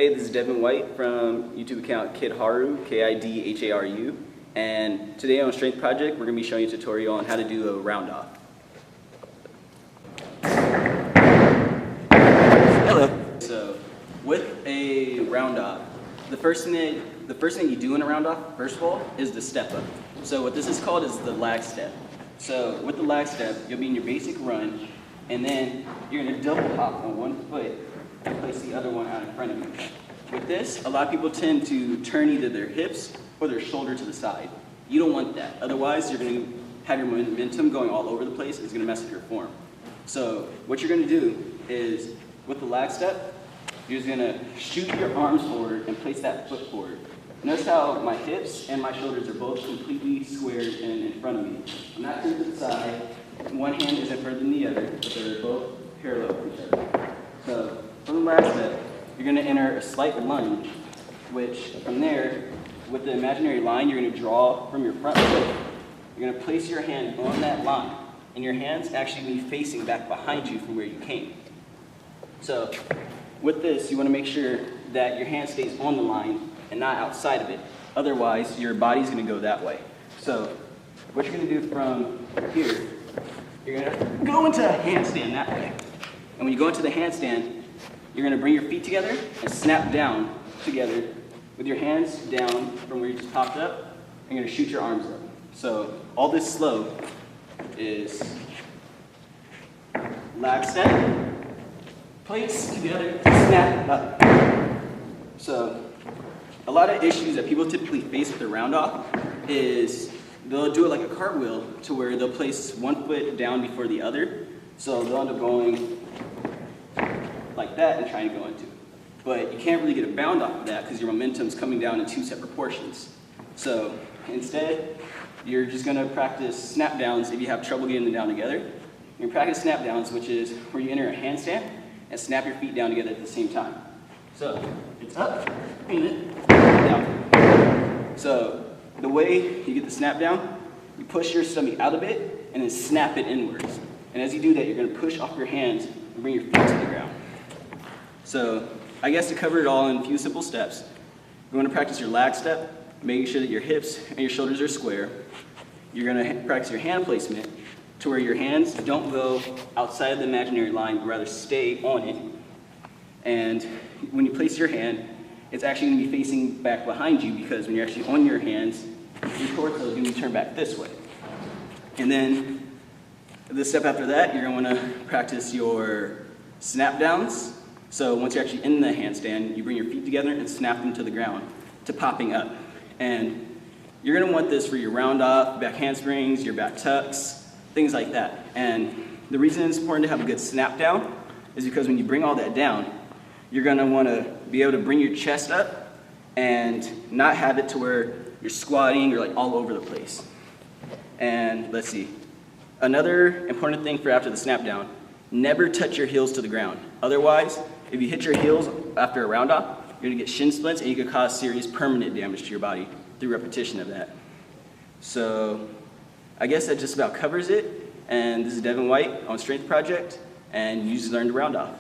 Hey, this is Devin White from YouTube account KidHaru, Kidharu, and today on Strength Project we're going to be showing you a tutorial on how to do a round off. Hello. So, with a round off, the first thing you do in a round off, first of all, is the step up. So what this is called is the lag step. So with the lag step, you'll be in your basic run, and then you're going to double hop on one foot and place the other one out in front of you. With this, a lot of people tend to turn either their hips or their shoulder to the side. You don't want that. Otherwise, you're going to have your momentum going all over the place, and it's going to mess with your form. So what you're going to do is, with the lag step, you're just going to shoot your arms forward and place that foot forward. Notice how my hips and my shoulders are both completely squared and in front of me. I'm not turned to the side. One hand isn't further than the other, but they're both parallel to each other. So from the lag step, you're going to enter a slight lunge, which from there, with the imaginary line you're going to draw from your front foot, you're going to place your hand on that line, and your hands actually be facing back behind you from where you came. So with this, you want to make sure that your hand stays on the line and not outside of it. Otherwise, your body's going to go that way. So what you're going to do from here, you're going to go into a handstand that way. And when you go into the handstand, you're going to bring your feet together and snap down together with your hands down from where you just popped up. And you're going to shoot your arms up. So all this slow is lag step, place together, snap up. So a lot of issues that people typically face with their round off is they'll do it like a cartwheel, to where they'll place one foot down before the other. So they'll end up going like that and trying to go into it. But you can't really get a bound off of that because your momentum's coming down in two separate portions. So instead, you're just going to practice snap downs if you have trouble getting them down together. You're going to practice snap downs, which is where you enter a handstand and snap your feet down together at the same time. So it's up, and then down. So the way you get the snap down, you push your stomach out a bit and then snap it inwards. And as you do that, you're going to push off your hands and bring your feet to the ground. So I guess to cover it all in a few simple steps, you want to practice your lag step, making sure that your hips and your shoulders are square. You're going to practice your hand placement to where your hands don't go outside of the imaginary line, but rather stay on it. And when you place your hand, it's actually going to be facing back behind you, because when you're actually on your hands, your torso is going to turn back this way. And then the step after that, you're going to want to practice your snap downs. So once you're actually in the handstand, you bring your feet together and snap them to the ground to popping up. And you're going to want this for your round off, back handsprings, your back tucks, things like that. And the reason it's important to have a good snap down is because when you bring all that down, you're going to want to be able to bring your chest up and not have it to where you're squatting or like all over the place. And let's see. Another important thing for after the snap down, never touch your heels to the ground. Otherwise, if you hit your heels after a round off, you're going to get shin splints, and you could cause serious permanent damage to your body through repetition of that. So I guess that just about covers it. And this is Devin White on Strength Project, and you just learned to round off.